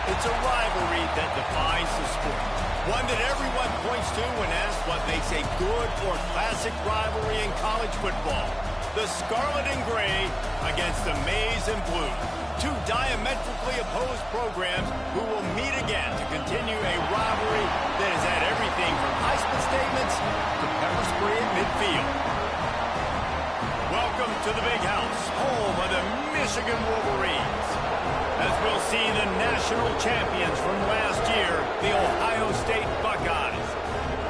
It's a rivalry that defines the sport. One that everyone points to when asked what makes a good or classic rivalry in college football. The Scarlet and Gray against the Maize and Blue. Two diametrically opposed programs who will meet again to continue a rivalry that has had everything from Heisman statements to pepper spray at midfield. Welcome to the Big House, home of the Michigan Wolverines. As we'll see the national champions from last year, the Ohio State Buckeyes,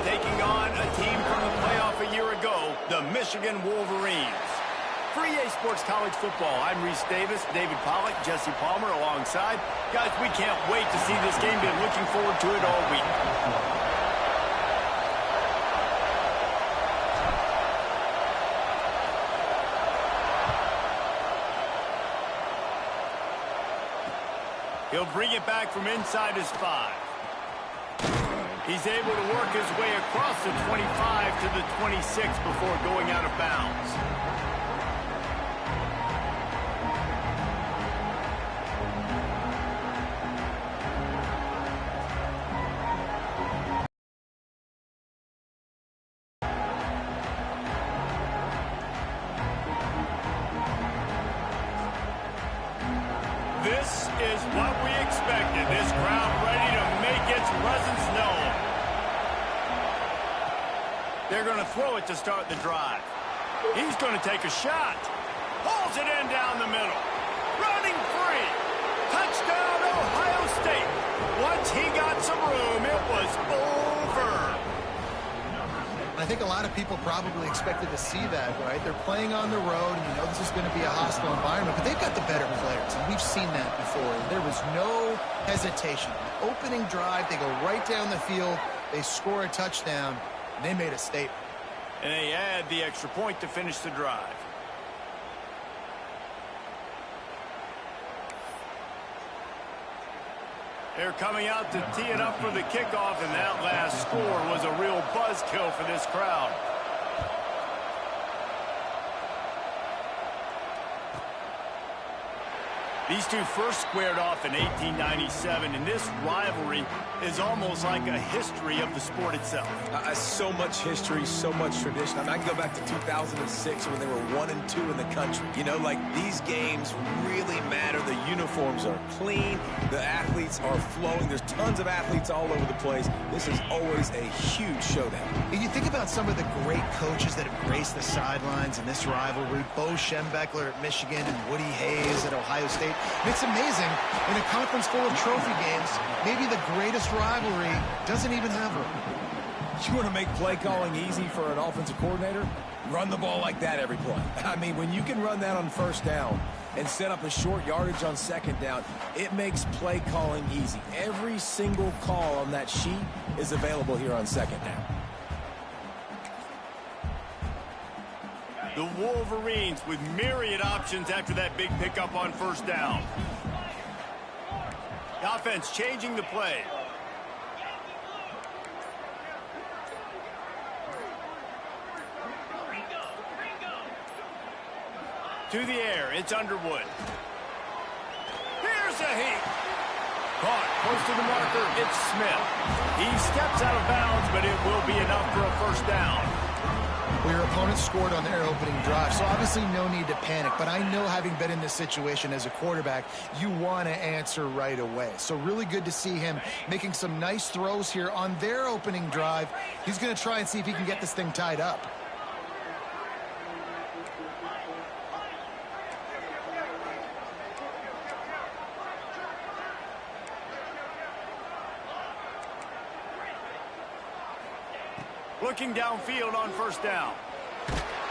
taking on a team from the playoff a year ago, the Michigan Wolverines. For EA Sports College Football, I'm Reese Davis, David Pollack, Jesse Palmer alongside. Guys, we can't wait to see this game. Been looking forward to it all week. He'll bring it back from inside his 5. He's able to work his way across the 25 to the 26 before going out of bounds. This is what we expected. This crowd ready to make its presence known. They're going to throw it to start the drive. He's going to take a shot. Pulls it in down the middle. Running free. Touchdown, Ohio State. Once he got some room, it was over. I think a lot of people probably expected to see that, right? They're playing on the road, and you know this is going to be a hostile environment, but they've got the better players, and we've seen that before. There was no hesitation. Opening drive, they go right down the field, they score a touchdown, and they made a statement. And they add the extra point to finish the drive. They're coming out to tee it up for the kickoff, and that last score was a real buzzkill for this crowd. These two first squared off in 1897, and this rivalry is almost like a history of the sport itself. So much history, so much tradition. I mean, I can go back to 2006 when they were 1-2 in the country. You know, like, these games really matter. The uniforms are clean. The athletes are flowing. There's tons of athletes all over the place. This is always a huge showdown. And you think about some of the great coaches that have graced the sidelines in this rivalry. Bo Schembechler at Michigan and Woody Hayes at Ohio State. And it's amazing, in a conference full of trophy games, maybe the greatest rivalry doesn't even have one. You want to make play calling easy for an offensive coordinator? Run the ball like that every play. I mean, when you can run that on first down and set up a short yardage on second down, it makes play calling easy. Every single call on that sheet is available here on second down. The Wolverines with myriad options after that big pickup on first down. The offense changing the play. To the air, it's Underwood. Here's a heat. Caught, close to the marker, it's Smith. He steps out of bounds, but it will be enough for a first down. Well, your opponent scored on their opening drive, so obviously no need to panic. But I know, having been in this situation as a quarterback, you want to answer right away. So really good to see him making some nice throws here on their opening drive. He's going to try and see if he can get this thing tied up. Looking downfield on first down.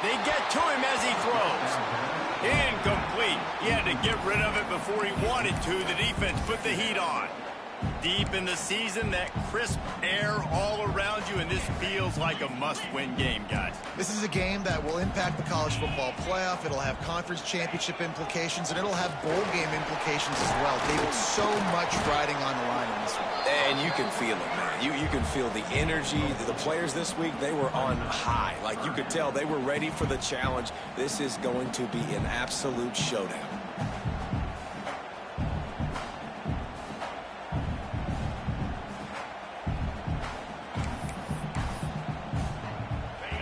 They get to him as he throws. Incomplete. He had to get rid of it before he wanted to. The defense put the heat on. Deep in the season, that crisp air all around you, and this feels like a must-win game, guys. This is a game that will impact the college football playoff. It'll have conference championship implications, and it'll have bowl game implications as well. David, so much riding on the line in this one. And you can feel it, man. You can feel the energy. The players this week, they were on high. Like, you could tell they were ready for the challenge. This is going to be an absolute showdown.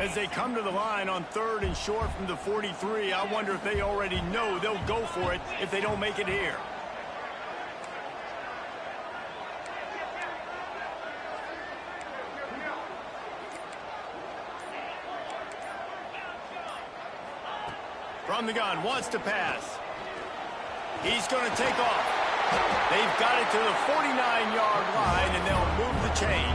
As they come to the line on 3rd and short from the 43, I wonder if they already know they'll go for it if they don't make it here. From the gun, wants to pass. He's going to take off. They've got it to the 49-yard line, and they'll move the chains.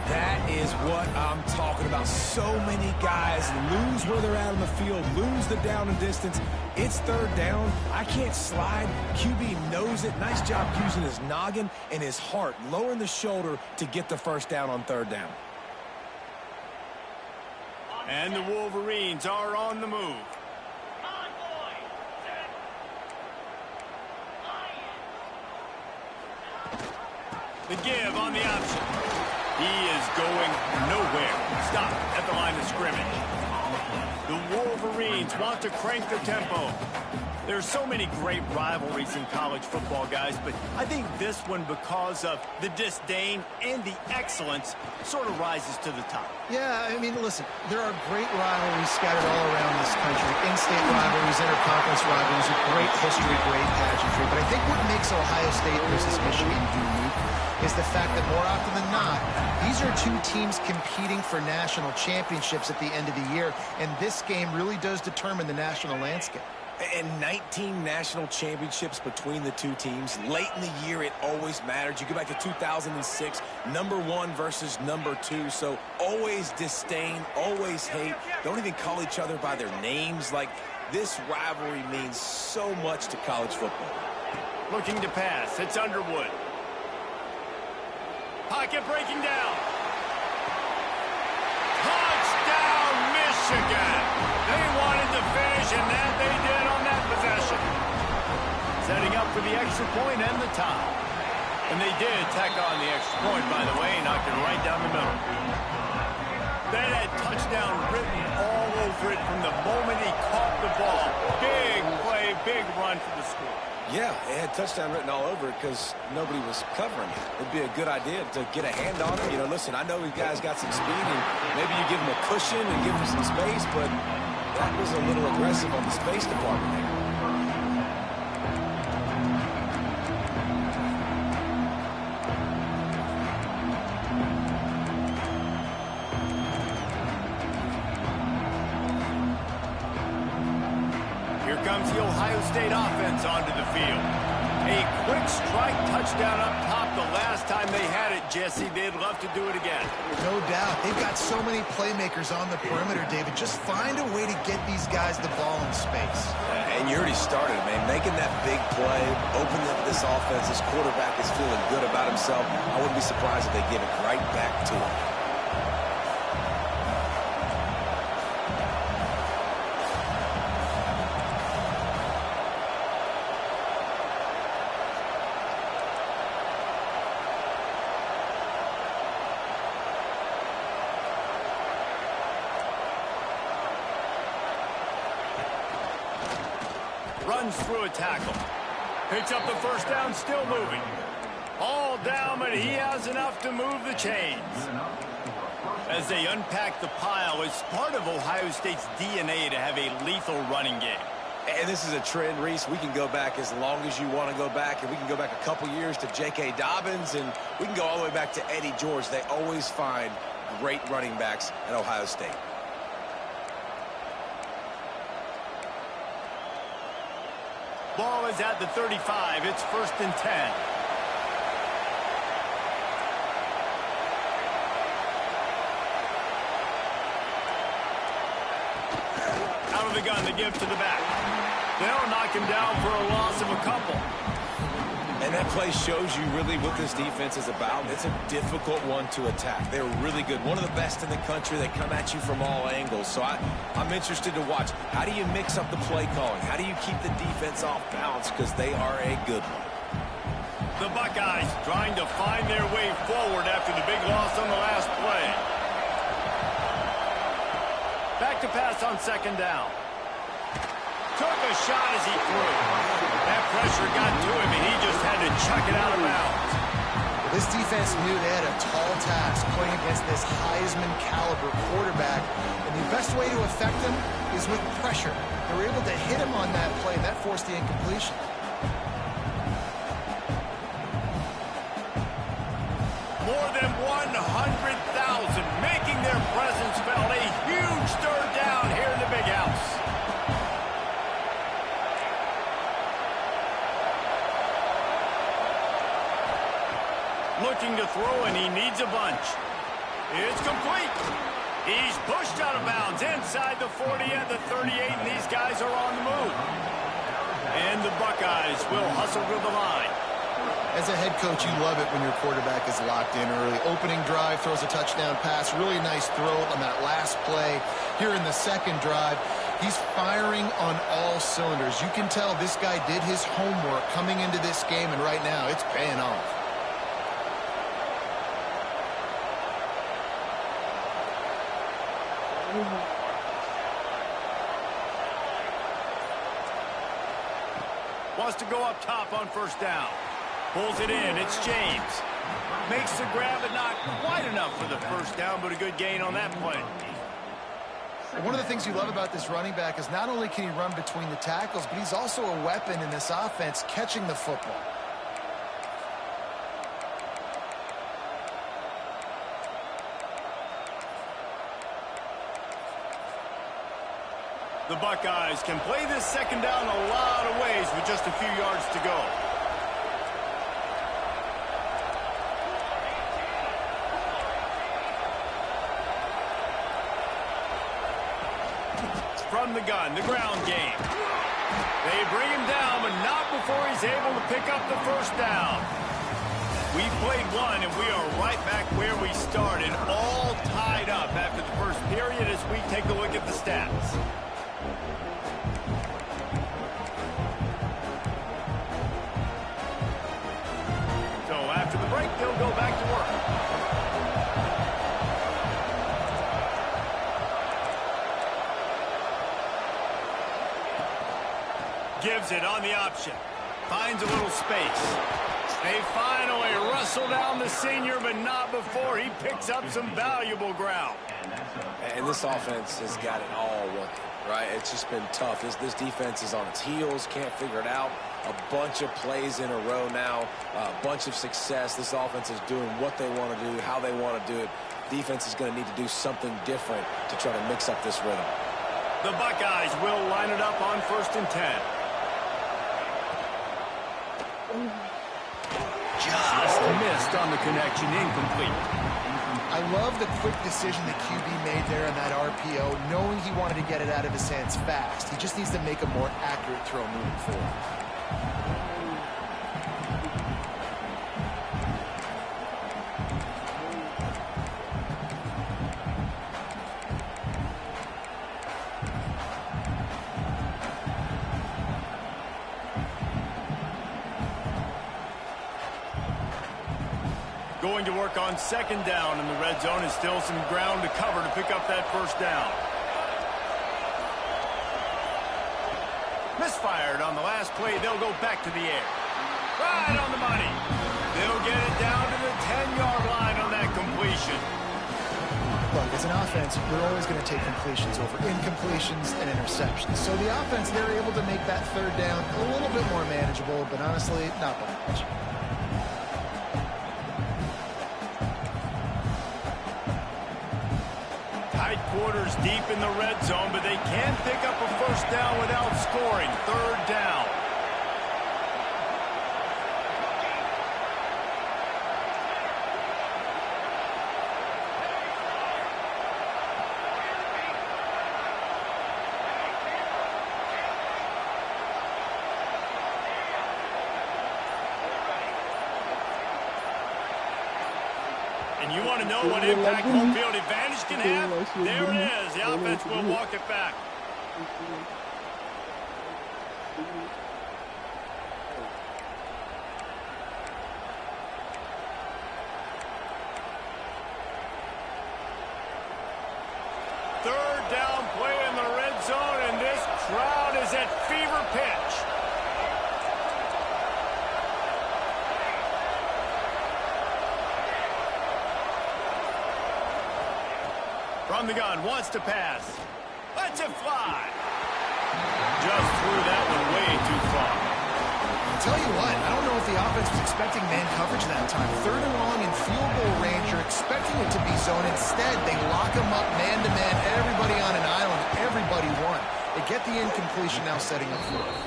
That is what I'm talking about. So many guys lose where they're at on the field, lose the down and distance. It's 3rd down. I can't slide. QB knows it. Nice job using his noggin and his heart, lowering the shoulder to get the 1st down on 3rd down. And the Wolverines are on the move. The give on the option. He is going nowhere. Stop at the line of scrimmage. The Wolverines want to crank the tempo. There's so many great rivalries in college football, guys, but I think this one, because of the disdain and the excellence, sort of rises to the top. Yeah, I mean, listen, there are great rivalries scattered all around this country. In-state rivalries, interconference rivalries, with great history, great pageantry. But I think what makes Ohio State versus Michigan unique is the fact that more often than not, these are two teams competing for national championships at the end of the year, and this game really does determine the national landscape. And 19 national championships between the two teams. Late in the year, it always mattered. You go back to 2006, #1 versus #2. So always disdain, always hate. Don't even call each other by their names. Like, this rivalry means so much to college football. Looking to pass. It's Underwood. Pocket breaking down. Touchdown, Michigan. They wanted to finish, and that they did on that possession. Setting up for the extra point and the tie. And they did tack on the extra point, by the way, knocked it right down the middle. That had touchdown written all over it from the moment he caught the ball. Big play, big run for the score. Yeah, it had touchdown written all over it because nobody was covering it. It'd be a good idea to get a hand on him. You know, listen, I know these guys got some speed, and maybe you give them a cushion and give them some space, but that was a little aggressive on the space department there. Here comes the Ohio State offense onto the field. A quick strike touchdown up top the last time they had it, Jesse. They'd love to do it again. No doubt. They've got so many playmakers on the perimeter, David. Just find a way to get these guys the ball in space. And you already started, man. Making that big play, opening up this offense. This quarterback is feeling good about himself. I wouldn't be surprised if they give it right back to him. Runs through a tackle. Picks up the 1st down, still moving. All down, but he has enough to move the chains. As they unpack the pile, it's part of Ohio State's DNA to have a lethal running game. And this is a trend, Reese. We can go back as long as you want to go back, and we can go back a couple years to J.K. Dobbins, and we can go all the way back to Eddie George. They always find great running backs at Ohio State. Ball is at the 35. It's 1st and 10. Out of the gun, the give to the back. They'll knock him down for a loss of a couple. And that play shows you really what this defense is about. It's a difficult one to attack. They're really good. One of the best in the country. They come at you from all angles. So I'm interested to watch. How do you mix up the play calling? How do you keep the defense off balance? Because they are a good one. The Buckeyes trying to find their way forward after the big loss on the last play. Back to pass on 2nd down. Took a shot as he threw. That pressure got to him, and he just had to chuck it out of bounds. They This defense knew they had a tall task playing against this Heisman caliber quarterback, and the best way to affect him is with pressure. They were able to hit him on that play. That forced the incompletion. More than 100,000 making their presence felt. A huge third down here in the big house. Looking to throw, and he needs a bunch. It's complete. He's pushed out of bounds inside the 40 and the 38, and these guys are on the move. And the Buckeyes will hustle to the line. As a head coach, you love it when your quarterback is locked in early. Opening drive, throws a touchdown pass. Really nice throw on that last play. Here in the second drive, he's firing on all cylinders. You can tell this guy did his homework coming into this game, and right now it's paying off. Wants to go up top on first down. Pulls it in. It's James. Makes the grab, but not quite enough for the first down, but a good gain on that play. One of the things you love about this running back is not only can he run between the tackles, but he's also a weapon in this offense catching the football. The Buckeyes can play this second down a lot of ways with just a few yards to go. From the gun, the ground game. They bring him down, but not before he's able to pick up the first down. We played one, and we are right back where we started, all tied up after the first period as we take a look at the stats. So after the break, they'll go back to work. Gives it on the option. Finds a little space. They finally wrestle down the senior, but not before he picks up some valuable ground. And this offense has got it all working, right? It's just been tough. This defense is on its heels, can't figure it out. A bunch of plays in a row now, a bunch of success. This offense is doing what they want to do, how they want to do it. Defense is going to need to do something different to try to mix up this rhythm. The Buckeyes will line it up on 1st and 10. Just missed on the connection, incomplete. I love the quick decision the QB made there in that RPO, knowing he wanted to get it out of his hands fast. He just needs to make a more accurate throw moving forward. Going to work on 2nd down in the red zone, and still some ground to cover to pick up that first down. Misfired on the last play. They'll go back to the air. Right on the money. They'll get it down to the 10-yard line on that completion. Look, as an offense, we're always going to take completions over incompletions and interceptions. So the offense, they're able to make that 3rd down a little bit more manageable, but honestly, not by much. Tight quarters deep in the red zone, but they can pick up a first down without scoring. 3rd down. And you want to know what impact home field advantage can have? There it is. The offense will walk it back. Third down play in the red zone, and this crowd is at fever pitch. From the gun, wants to pass. Lets it fly. Just threw that one way too far. I'll tell you what, I don't know if the offense was expecting man coverage that time. 3rd and long in field goal range, you're expecting it to be zone. Instead, they lock them up man-to-man, everybody on an island, everybody won. They get the incompletion now setting up 4th.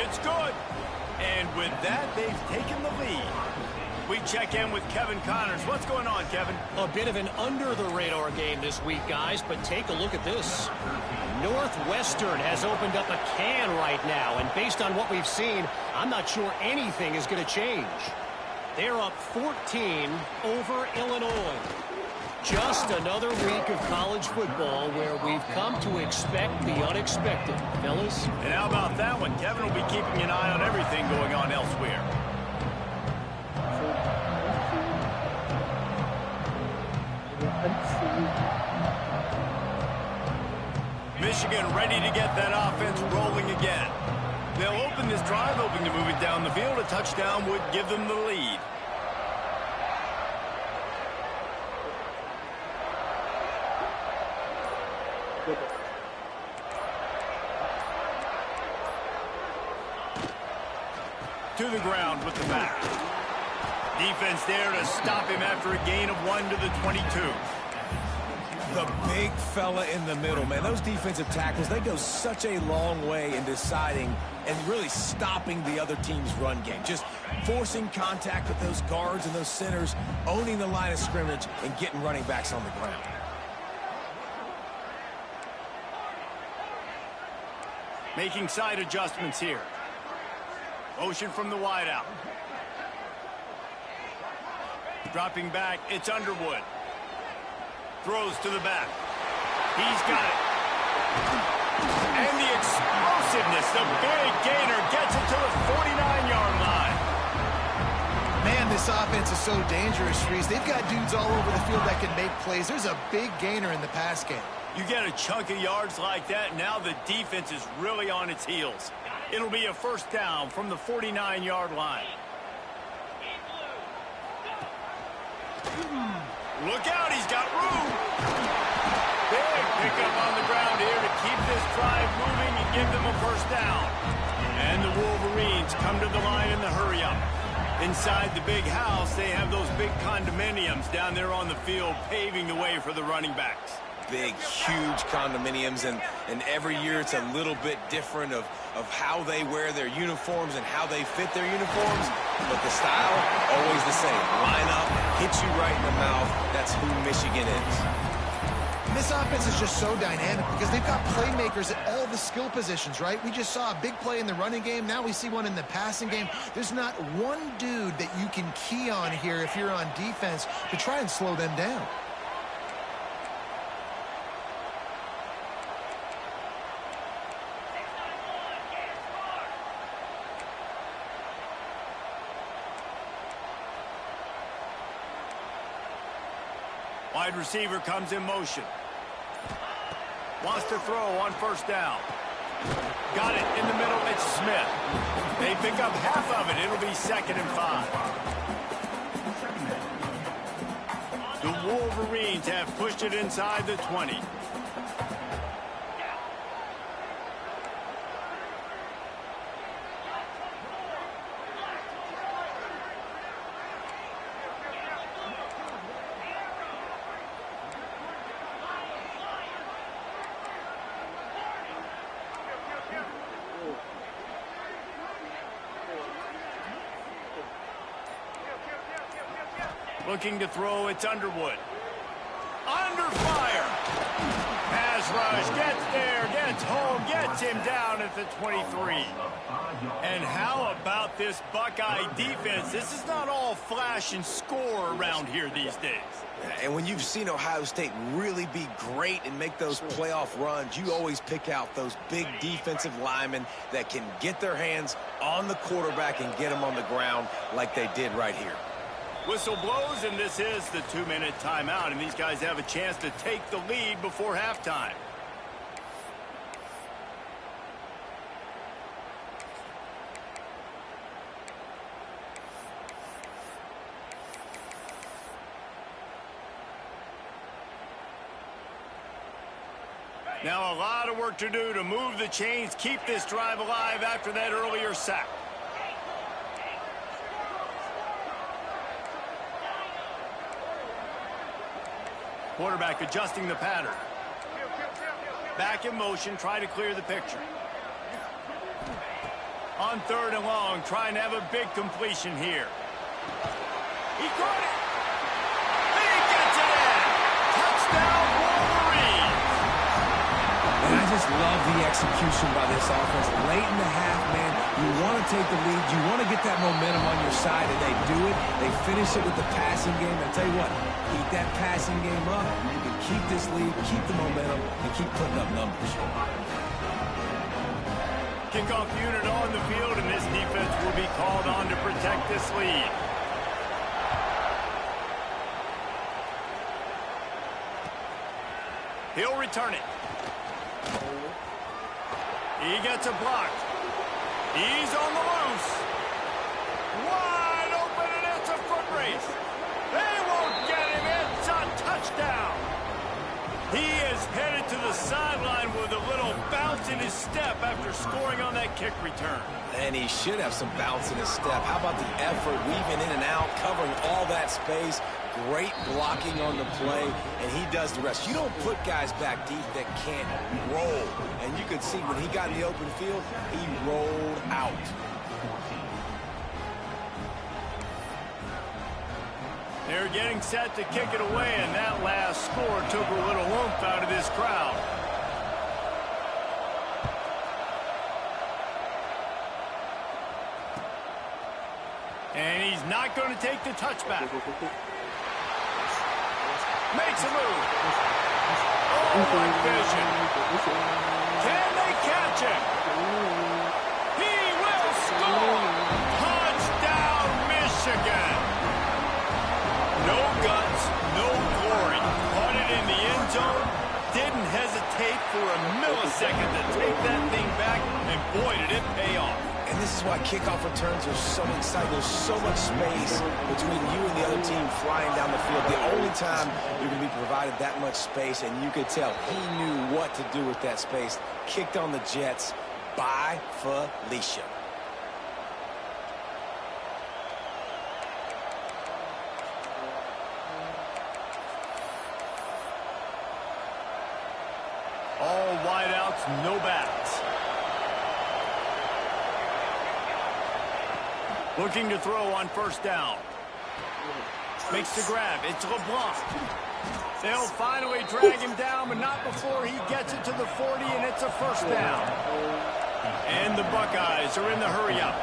It's good. And with that, they've taken the lead. We check in with Kevin Connors. What's going on, Kevin? A bit of an under-the-radar game this week, guys, but take a look at this. Northwestern has opened up a can right now, and based on what we've seen, I'm not sure anything is going to change. They're up 14 over Illinois. Just another week of college football where we've come to expect the unexpected, fellas. And how about that one? Kevin will be keeping an eye on everything going on elsewhere. Michigan ready to get that offense rolling again. They'll open this drive, hoping to move it down the field. A touchdown would give them the lead. To the ground with the back. Defense there to stop him after a gain of 1 to the 22. The big fella in the middle, man. Those defensive tackles, they go such a long way in deciding and really stopping the other team's run game. Just forcing contact with those guards and those centers, owning the line of scrimmage, and getting running backs on the ground. Making side adjustments here. Motion from the wideout. Dropping back, it's Underwood. Throws to the back. He's got it. And the explosiveness, the big gainer gets it to the 49-yard line. Man, this offense is so dangerous, Reese. They've got dudes all over the field that can make plays. There's a big gainer in the pass game. You get a chunk of yards like that, now the defense is really on its heels. It'll be a first down from the 49-yard line. Look out, he's got room. Big pickup on the ground here to keep this drive moving and give them a first down. And the Wolverines come to the line in the hurry-up. Inside the big house, they have those big condominiums down there on the field paving the way for the running backs. Big, huge condominiums, and every year it's a little bit different of how they wear their uniforms and how they fit their uniforms, but the style, always the same. Line up, hit you right in the mouth. That's who Michigan is. This offense is just so dynamic because they've got playmakers at all the skill positions, right? We just saw a big play in the running game. Now we see one in the passing game. There's not one dude that you can key on here if you're on defense to try and slow them down. Wide receiver comes in motion. Wants to throw on first down. Got it in the middle. It's Smith. They pick up half of it. It'll be 2nd and 5. The Wolverines have pushed it inside the 20. Looking to throw, it's Underwood. Under fire. Pass rush, gets there, gets home, gets him down at the 23. And how about this Buckeye defense? This is not all flash and score around here these days. And when you've seen Ohio State really be great and make those playoff runs, you always pick out those big defensive linemen that can get their hands on the quarterback and get him on the ground like they did right here. Whistle blows, and this is the 2-minute timeout, and these guys have a chance to take the lead before halftime. Now a lot of work to do to move the chains, keep this drive alive after that earlier sack. Quarterback adjusting the pattern. Back in motion, try to clear the picture. On 3rd and long, trying to have a big completion here. He caught it. He gets it in. Touchdown, Wolverines. And I just love the execution by this offense. Late in the half, man, you want to take the lead. You want to get that momentum on your side, and they do it. They finish it with the passing game. And tell you what, keep that passing game up. You can keep this lead, keep the momentum, and keep putting up numbers. Kickoff unit on the field, and this defense will be called on to protect this lead. He'll return it. He gets a block. He's on the loose. Wide open, and it's a foot race. They won't get him. It's a touchdown. He is headed to the sideline with a little bounce in his step after scoring on that kick return. And he should have some bounce in his step. How about the effort, weaving in and out, covering all that space. Great blocking on the play, and he does the rest. You don't put guys back deep that can't roll. And you could see when he got in the open field, he rolled out. They're getting set to kick it away, and that last score took a little oomph out of this crowd. And he's not going to take the touchback. Makes a move. Oh, what vision. Can they catch him? He will score. Touchdown, Michigan. No guts, no glory. Caught it in the end zone. Didn't hesitate for a millisecond to take that thing back. And boy, did it pay off. And this is why kickoff returns are so exciting. There's so much space between you and the other team flying down the field. The only time you're going to be provided that much space, and you could tell he knew what to do with that space. Kicked on the Jets by Felicia. All wideouts, no backs. Looking to throw on 1st down. Makes the grab. It's LeBlanc. They'll finally drag him down, but not before he gets it to the 40, and it's a 1st down. And the Buckeyes are in the hurry-up.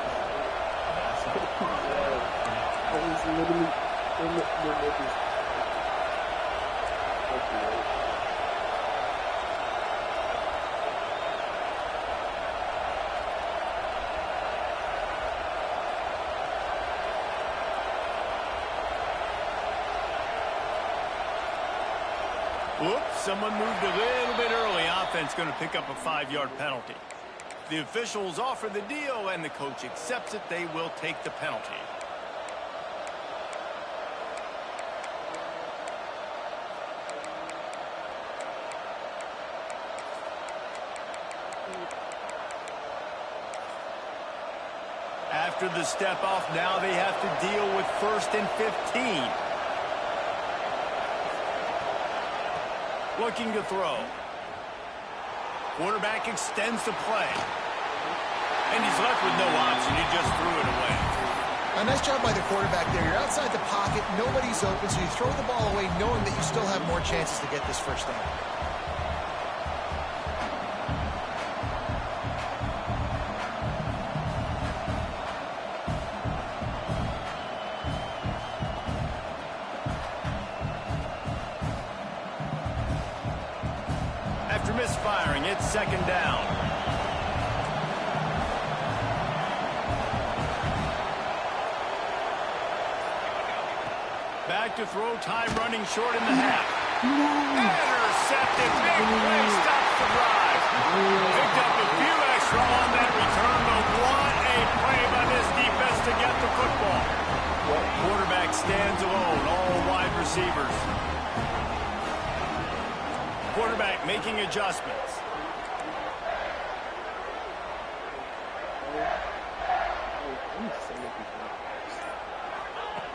Whoops, someone moved a little bit early. Offense going to pick up a 5-yard penalty. The officials offer the deal, and the coach accepts it. They will take the penalty. After the step off, now they have to deal with 1st and 15. Looking to throw. Quarterback extends the play. And he's left with no option. He just threw it away. A nice job by the quarterback there. You're outside the pocket. Nobody's open, so you throw the ball away knowing that you still have more chances to get this 1st down. After misfiring, it's 2nd down. Back to throw, time running short in the half. Intercepted, big play, stops the drive. Picked up a few extra on that return, but what a play by this defense to get the football. Quarterback stands alone, all wide receivers. quarterback making adjustments.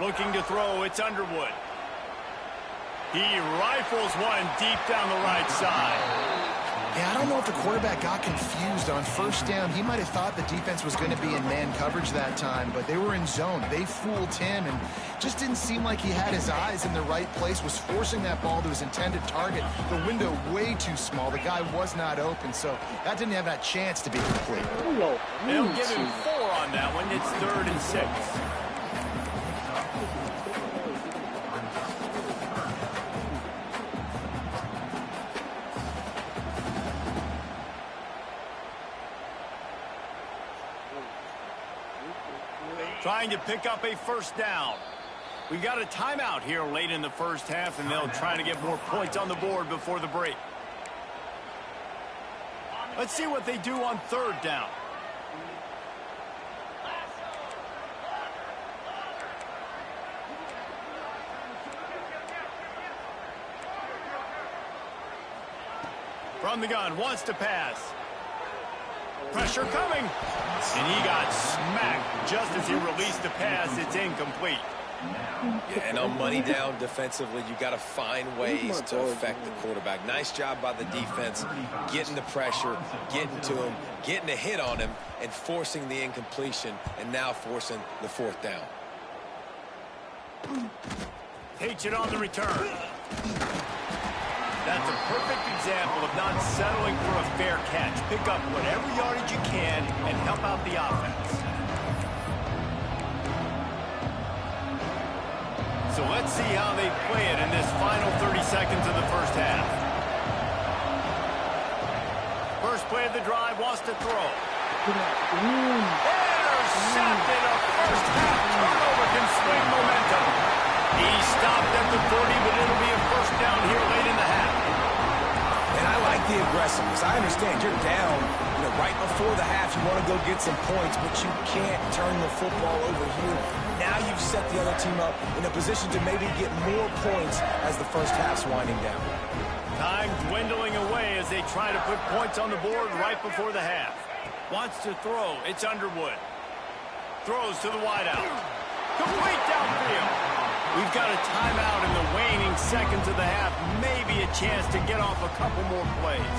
Looking to throw, it's Underwood. He rifles one deep down the right side. Yeah, I don't know if the quarterback got confused on first down. He might have thought the defense was going to be in man coverage that time, but they were in zone. They fooled him and just didn't seem like he had his eyes in the right place, was forcing that ball to his intended target. The window way too small. The guy was not open, so that didn't have that chance to be complete. They'll give him 4 on that one. It's 3rd and 6. Trying to pick up a first down. We got a timeout here late in the first half, and they'll try to get more points on the board before the break. Let's see what they do on 3rd down. From the gun, wants to pass. Pressure coming. And he got smacked just as he released the pass. It's incomplete. Yeah, and on money down defensively, you got to find ways to affect the quarterback. Nice job by the defense, getting the pressure, getting to him, getting a hit on him, and forcing the incompletion, and now forcing the 4th down. Takes it on the return. That's a perfect example of not settling for a fair catch. Pick up whatever yardage you can and help out the offense. So let's see how they play it in this final 30 seconds of the first half. First play of the drive, wants to throw. Intercepted. A first half turnover can swing momentum. He stopped at the 40, but it'll be a first down here late in the half. And I like the aggressiveness. I understand you're down, right before the half. You want to go get some points, but you can't turn the football over here. Now you've set the other team up in a position to maybe get more points as the first half's winding down. Time dwindling away as they try to put points on the board right before the half. Wants to throw. It's Underwood. Throws to the wideout. Complete downfield. We've got a timeout in the waning seconds of the half. Maybe a chance to get off a couple more plays.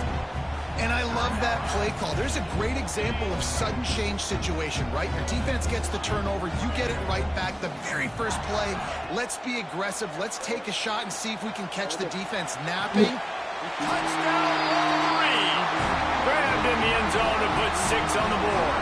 And I love that play call. There's a great example of sudden change situation, right? Your defense gets the turnover. You get it right back. The very first play, let's be aggressive. Let's take a shot and see if we can catch the defense napping. Touchdown, Wolverine! Grabbed in the end zone and put 6 on the board.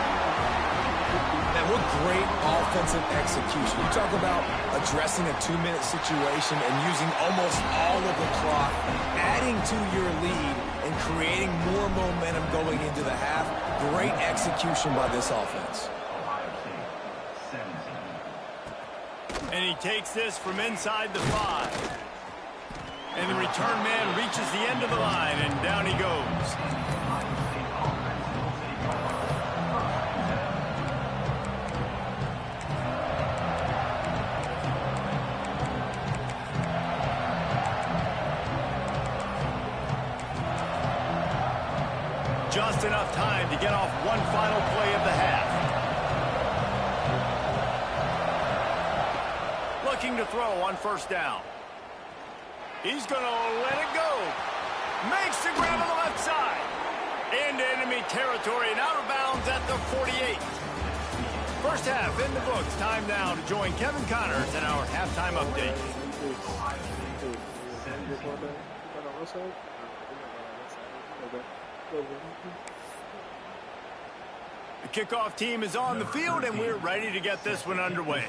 And what great offensive execution. You talk about addressing a 2-minute situation and using almost all of the clock, adding to your lead and creating more momentum going into the half. Great execution by this offense. And he takes this from inside the 5. And the return man reaches the end of the line, and down he goes. Just enough time to get off one final play of the half. Looking to throw on first down. He's going to let it go. Makes the grab on the left side. Into enemy territory and out of bounds at the 48. First half in the books. Time now to join Kevin Connors in our halftime update. The kickoff team is on the field, and we're ready to get this one underway.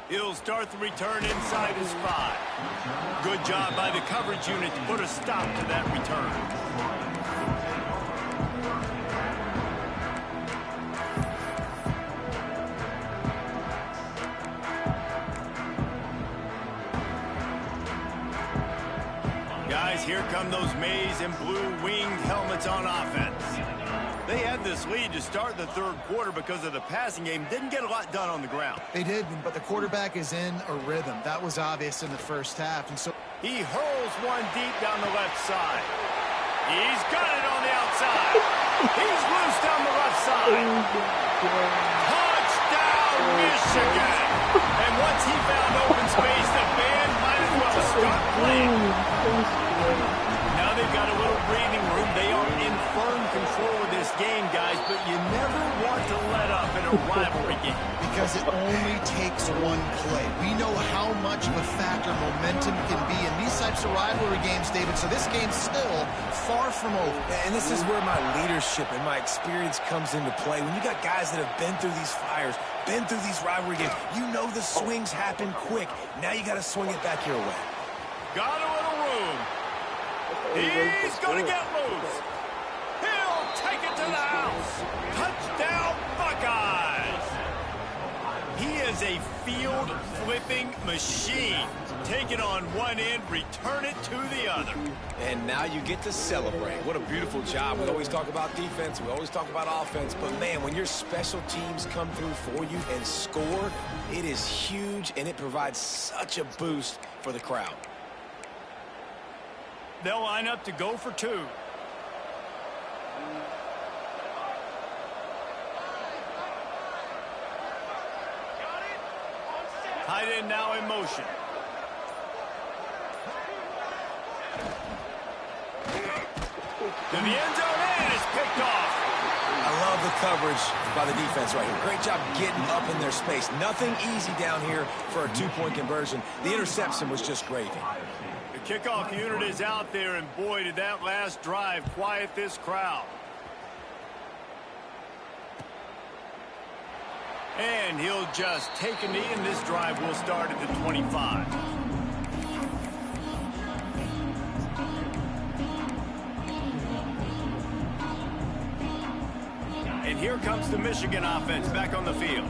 He'll start the return inside his 5. Good job by the coverage unit to put a stop to that return. Guys, here come those maize and blue winged helmets on offense. They had this lead to start the third quarter because of the passing game. Didn't get a lot done on the ground. They did, but the quarterback is in a rhythm. That was obvious in the first half. And so he hurls one deep down the left side. He's got it on the outside. He's loose down the left side. Touchdown, Michigan. And once he found open space, the band might as well start playing. Now they've got a little breathing room. They are in firm control of this game, guys, but you never want to let up in a rivalry game. Because it only takes one play. We know how much of a factor momentum can be in these types of rivalry games, David, so this game's still far from over. And this is where my leadership and my experience comes into play. When you got guys that have been through these fires, been through these rivalry games, you know the swings happen quick. Now you got to swing it back your way. Got a little room. He's going to get loose. He'll take it to the house. Touchdown, Buckeyes. He is a field-flipping machine. Take it on one end, return it to the other. And now you get to celebrate. What a beautiful job. We always talk about defense. We always talk about offense. But, man, when your special teams come through for you and score, it is huge, and it provides such a boost for the crowd. They'll line up to go for two. Tight end now in motion. To the end zone, and it's picked off. I love the coverage by the defense right here. Great job getting up in their space. Nothing easy down here for a two-point conversion. The interception was just gravy. The kickoff unit is out there, and boy, did that last drive quiet this crowd. And he'll just take a knee, and this drive will start at the 25. And here comes the Michigan offense back on the field.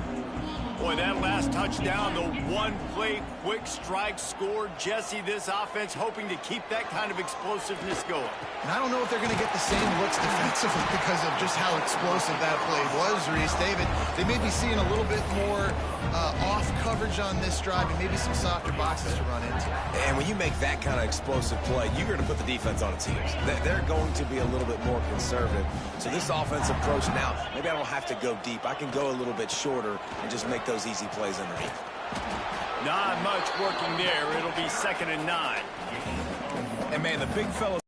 Boy, that last touchdown, the one-play quick strike score. Jesse, this offense hoping to keep that kind of explosiveness going. And I don't know if they're going to get the same looks defensively because of just how explosive that play was, Reese. David, they may be seeing a little bit more off coverage on this drive and maybe some softer boxes to run into. And when you make that kind of explosive play, you're going to put the defense on its heels. They're going to be a little bit more conservative. So this offensive approach now, maybe I don't have to go deep. I can go a little bit shorter and just make those easy plays underneath. Not much working there. It'll be 2nd and 9. And, man, the big fellas,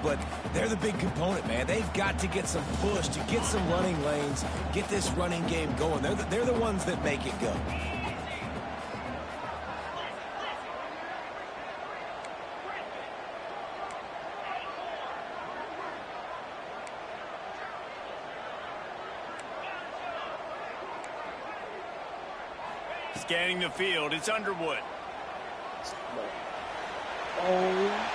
but they're the big component, man. They've got to get some push to get some running lanes, get this running game going. They're the ones that make it go. Scanning the field, it's Underwood.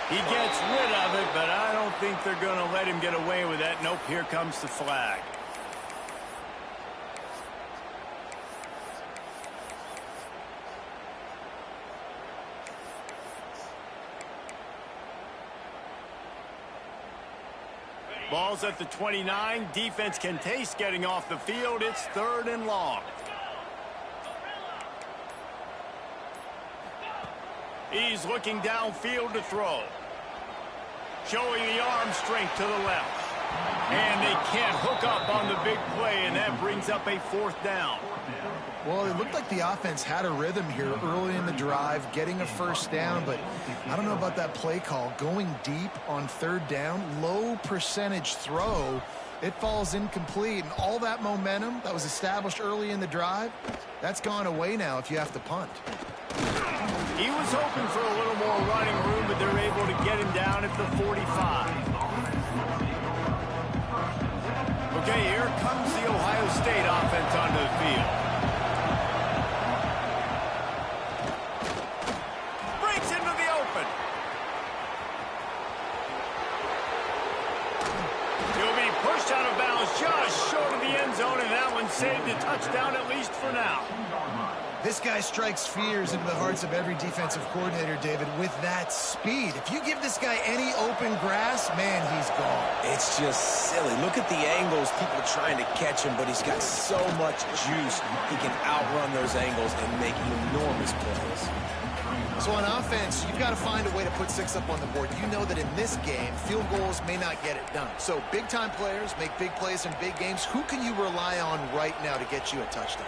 He gets rid of it, but I don't think they're going to let him get away with that. Nope, here comes the flag. Ball's at the 29. Defense can taste getting off the field. It's 3rd and long. He's looking downfield to throw. Showing the arm strength to the left. And they can't hook up on the big play, and that brings up a 4th down. Well, it looked like the offense had a rhythm here early in the drive, getting a 1st down, but I don't know about that play call. Going deep on 3rd down, low percentage throw, it falls incomplete, and all that momentum that was established early in the drive, that's gone away now if you have to punt. He was hoping for a little more running room, but they're able to get him down at the 45. Okay, here comes the Ohio State offense onto the field. Breaks into the open. He'll be pushed out of bounds just short of the end zone, and that one saved a touchdown at least for now. This guy strikes fears into the hearts of every defensive coordinator, David, with that speed. If you give this guy any open grass, man, he's gone. It's just silly. Look at the angles, people trying to catch him, but he's got so much juice. He can outrun those angles and make enormous plays. So on offense, you've got to find a way to put 6 up on the board. You know that in this game, field goals may not get it done. So big-time players make big plays in big games. Who can you rely on right now to get you a touchdown?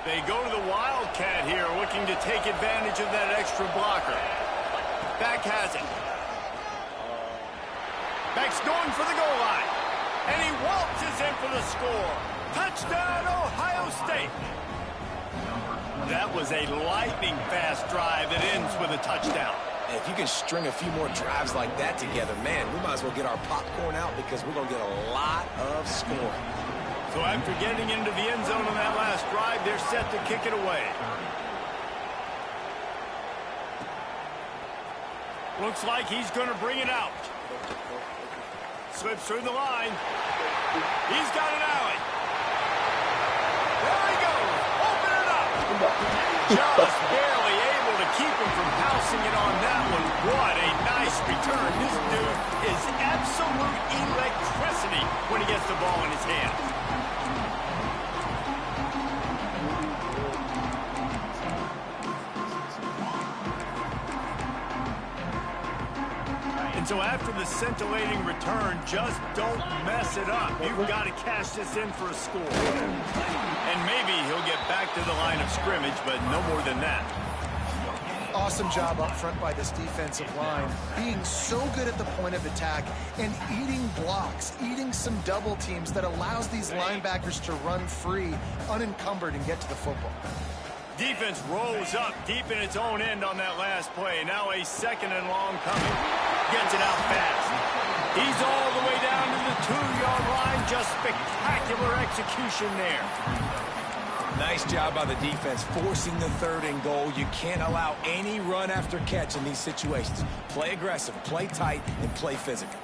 They go to the Wildcat here, looking to take advantage of that extra blocker. Back has it. Back's going for the goal line. And he waltzes in for the score. Touchdown, Ohio State. That was a lightning-fast drive that ends with a touchdown. And if you can string a few more drives like that together, man, we might as well get our popcorn out because we're going to get a lot of scoring. So after getting into the end zone on that last drive, they're set to kick it away. Looks like he's going to bring it out. Slips through the line. He's got an alley. There he goes. Open it up. Just barely able to keep him from pouncing it on that one. What a nice return. This dude is absolute electricity when he gets the ball in his hand. And so after the scintillating return, just don't mess it up. You've got to cash this in for a score. And maybe he'll get back to the line of scrimmage, but no more than that. Awesome job up front by this defensive line, being so good at the point of attack and eating blocks, eating some double teams that allows these linebackers to run free, unencumbered, and get to the football. Defense rolls up deep in its own end on that last play. Now a 2nd and long coming. Gets it out fast. He's all the way down to the 2-yard line. Just spectacular execution there. Nice job by the defense forcing the 3rd and goal. You can't allow any run after catch in these situations. Play aggressive, play tight, and play physical.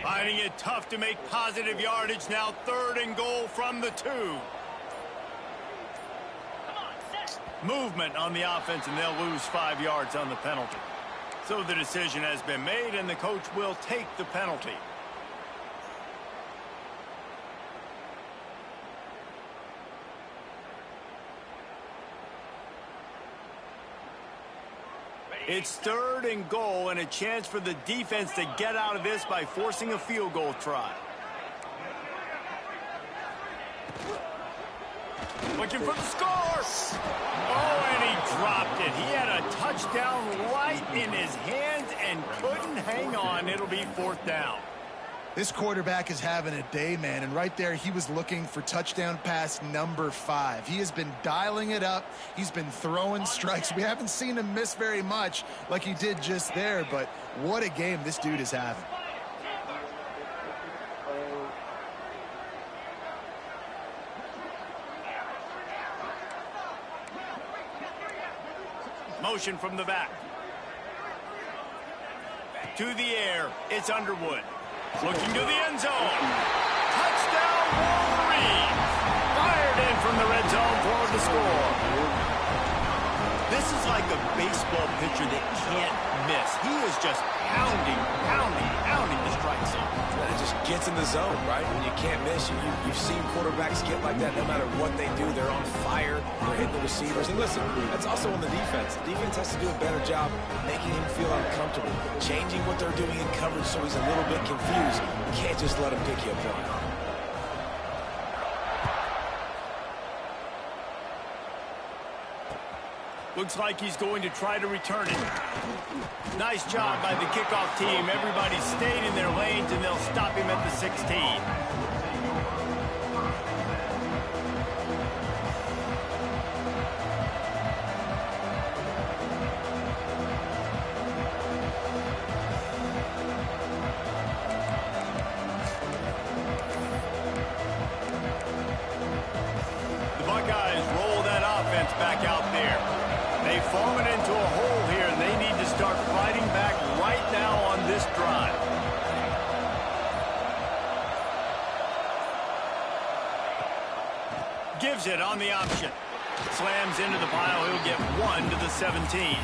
Finding it tough to make positive yardage. Now 3rd and goal from the 2. Movement on the offense, and they'll lose 5 yards on the penalty. So the decision has been made, and the coach will take the penalty. It's 3rd and goal, and a chance for the defense to get out of this by forcing a field goal try. Looking for the score. Oh, and he dropped it. He had a touchdown right in his hands and couldn't hang on. It'll be 4th down. This quarterback is having a day, man, and right there he was looking for touchdown pass number 5. He has been dialing it up. He's been throwing strikes. We haven't seen him miss very much like he did just there, but what a game this dude is having. Motion from the back. To the air, it's Underwood. Looking to the end zone. Touchdown, Wolverines. Fired in from the red zone for the score. This is like a baseball pitcher that can't miss. He is just pounding the strike zone. It just gets in the zone, right? When you can't miss, you've seen quarterbacks get like that no matter what they do. They're on fire. They're hitting the receivers. And listen, that's also on the defense. The defense has to do a better job making him feel uncomfortable, changing what they're doing in coverage so he's a little bit confused. You can't just let him pick you apart. Looks like he's going to try to return it. Nice job by the kickoff team. Everybody stayed in their lanes, and they'll stop him at the 16. moves it on the option. Slams into the pile. He'll get 1 to the 17.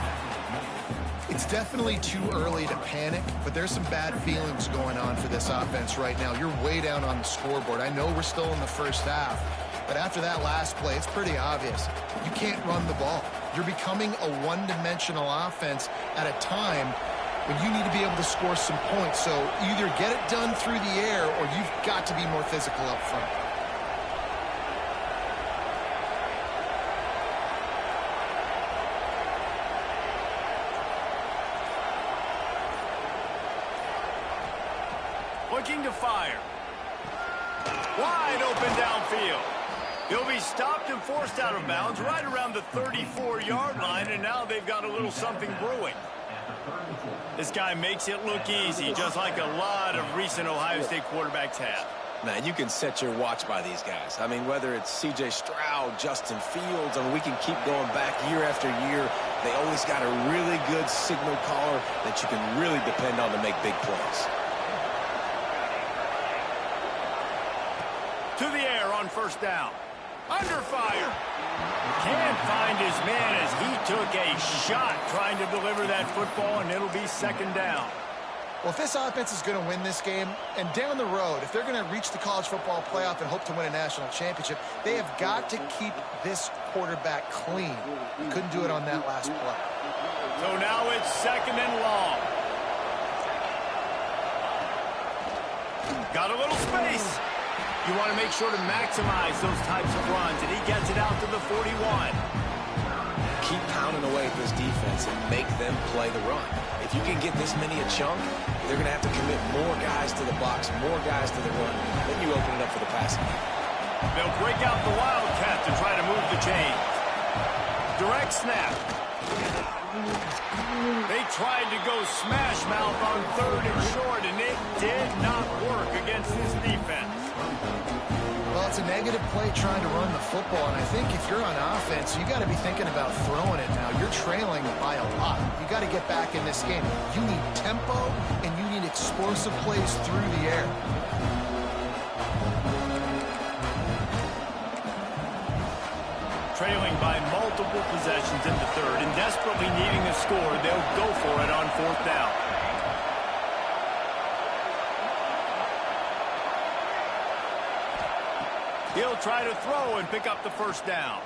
It's definitely too early to panic, but there's some bad feelings going on for this offense right now. You're way down on the scoreboard. I know we're still in the first half, but after that last play, it's pretty obvious. You can't run the ball. You're becoming a one-dimensional offense at a time when you need to be able to score some points. So either get it done through the air or you've got to be more physical up front. Looking to fire. Wide open downfield. He'll be stopped and forced out of bounds right around the 34-yard line, and now they've got a little something brewing. This guy makes it look easy, just like a lot of recent Ohio State quarterbacks have. Man, you can set your watch by these guys. I mean, whether it's C.J. Stroud, Justin Fields, I mean, we can keep going back year after year. They always got a really good signal caller that you can really depend on to make big plays. To the air on first down. Under fire. Can't find his man as he took a shot trying to deliver that football, and it'll be second down. Well, if this offense is going to win this game, and down the road, if they're going to reach the college football playoff and hope to win a national championship, they have got to keep this quarterback clean. He couldn't do it on that last play. So now it's second and long. Got a little space. You want to make sure to maximize those types of runs, and he gets it out to the 41. Keep pounding away at this defense and make them play the run. If you can get this many a chunk, they're going to have to commit more guys to the box, more guys to the run. Then you open it up for the passing game. They'll break out the Wildcat to try to move the chain. Direct snap. They tried to go smash mouth on third and short, and it did not work against this defense. Well, it's a negative play trying to run the football, and I think if you're on offense, you got to be thinking about throwing it now. You're trailing by a lot. You got to get back in this game. You need tempo, and you need explosive plays through the air. Trailing by multiple possessions in the third and desperately needing a score, they'll go for it on fourth down. He'll try to throw and pick up the first down.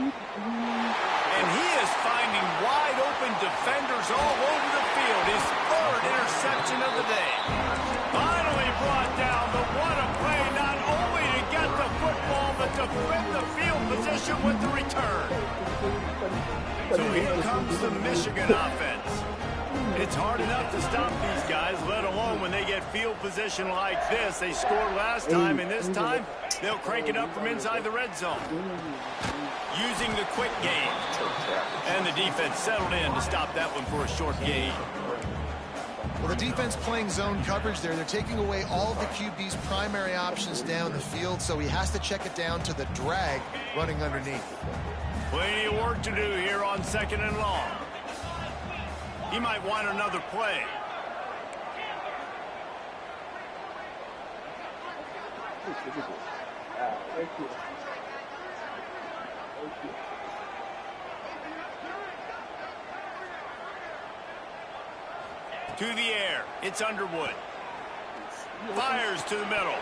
And he is finding wide open defenders all over the field. His third interception of the day. Finally brought down, but what a play, not only to get the football, but to flip the field position with the return. So here comes the Michigan offense. It's hard enough to stop these guys, let alone when they get field position like this. They scored last time, and this time they'll crank it up from inside the red zone. Using the quick game. And the defense settled in to stop that one for a short gain. Well, the defense playing zone coverage there. They're taking away all of the QB's primary options down the field, so he has to check it down to the drag running underneath. Plenty of work to do here on second and long. He might want another play. To the air. It's Underwood. Fires to the middle.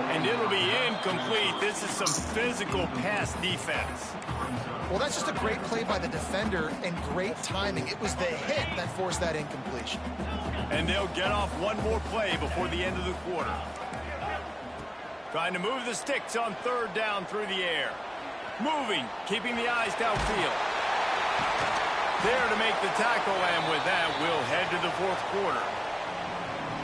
And it'll be incomplete. This is some physical pass defense. Well, that's just a great play by the defender and great timing. It was the hit that forced that incompletion. And they'll get off one more play before the end of the quarter. Trying to move the sticks on third down through the air. Moving, keeping the eyes downfield. There to make the tackle, and with that, we'll head to the fourth quarter.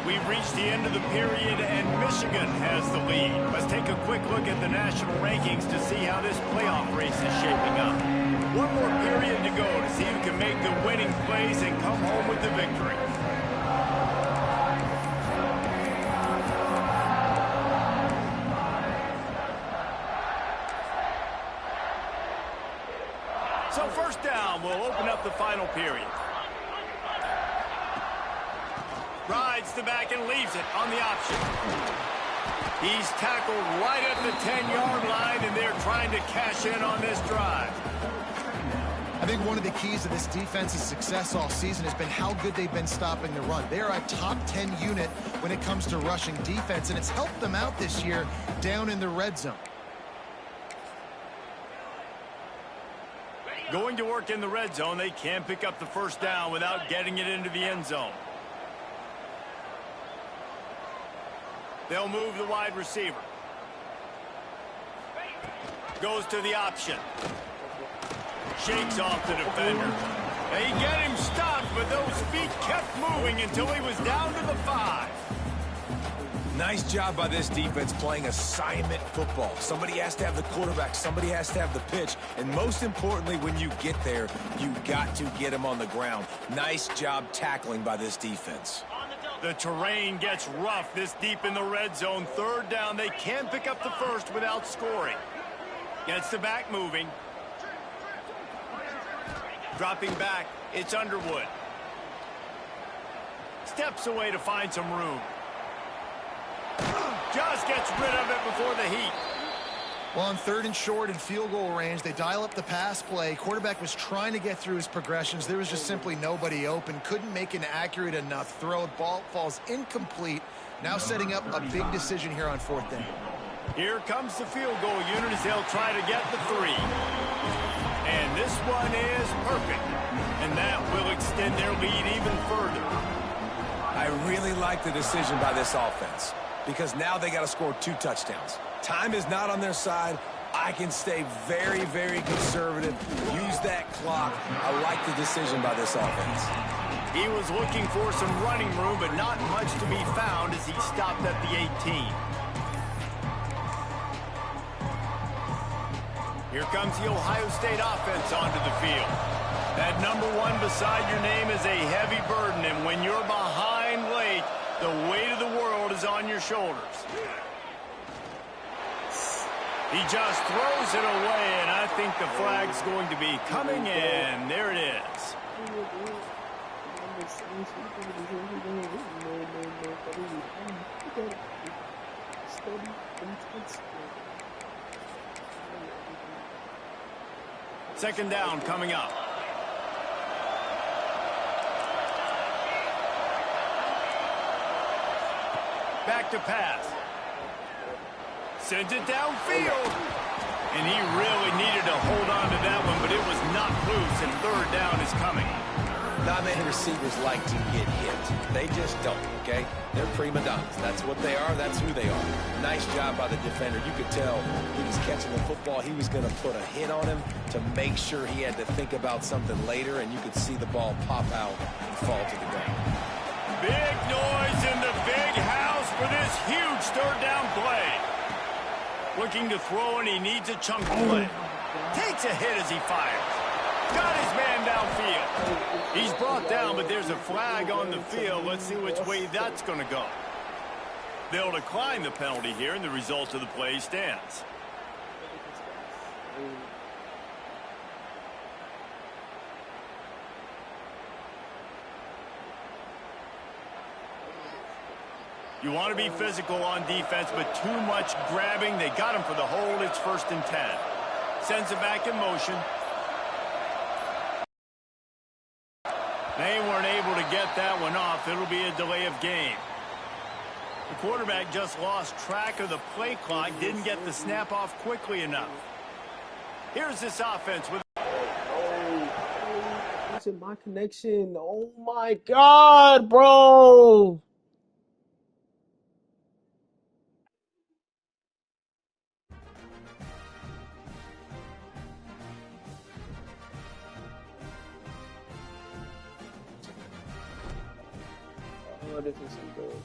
We've reached the end of the period, and Michigan has the lead. Let's take a quick look at the national rankings to see how this playoff race is shaping up. One more period to go to see who can make the winning plays and come home with the victory. So first down, we'll open up the final period. Rides the back and leaves it on the option. He's tackled right at the 10-yard line, and they're trying to cash in on this drive. I think one of the keys to this defense's success all season has been how good they've been stopping the run. They're a top 10 unit when it comes to rushing defense, and it's helped them out this year down in the red zone. Going to work in the red zone, they can't pick up the first down without getting it into the end zone. They'll move the wide receiver. Goes to the option. Shakes off the defender. They get him stopped, but those feet kept moving until he was down to the 5. Nice job by this defense playing assignment football. Somebody has to have the quarterback. Somebody has to have the pitch. And most importantly, when you get there, you got to get him on the ground. Nice job tackling by this defense. The terrain gets rough this deep in the red zone. Third down, they can't pick up the first without scoring. Gets the back moving. Dropping back, it's Underwood. Steps away to find some room. Just gets rid of it before the heat. Well, on 3rd and short and field goal range, they dial up the pass play. Quarterback was trying to get through his progressions. There was just simply nobody open. Couldn't make an accurate enough throw. Ball falls incomplete. Now setting up a big decision here on 4th down. Here comes the field goal unit as they'll try to get the 3. And this one is perfect. And that will extend their lead even further. I really like the decision by this offense because now they got to score 2 touchdowns. Time is not on their side. I can stay very, very conservative. Use that clock. I like the decision by this offense. He was looking for some running room, but not much to be found as he stopped at the 18. Here comes the Ohio State offense onto the field. That number 1 beside your name is a heavy burden, and when you're behind late, the weight of the world is on your shoulders. He just throws it away, and I think the flag's going to be coming in. There it is. Second down coming up. Back to pass. Sends it downfield. And he really needed to hold on to that one, but it was not loose, and 3rd down is coming. Not many receivers like to get hit. They just don't, okay? They're prima donnas. That's what they are. That's who they are. Nice job by the defender. You could tell he was catching the football. He was going to put a hit on him to make sure he had to think about something later, and you could see the ball pop out and fall to the ground. Big noise in the big house for this huge 3rd down play. Looking to throw, and he needs a chunk play. Takes a hit as he fires. Got his man downfield. He's brought down, but there's a flag on the field. Let's see which way that's going to go. They'll decline the penalty here, and the result of the play stands. You want to be physical on defense, but too much grabbing. They got him for the hold. It's 1st and 10. Sends it back in motion. They weren't able to get that one off. It'll be a delay of game. The quarterback just lost track of the play clock. Didn't get the snap off quickly enough. Here's this offense with... Watching my connection. Oh, my God, bro. Oh, this is some good.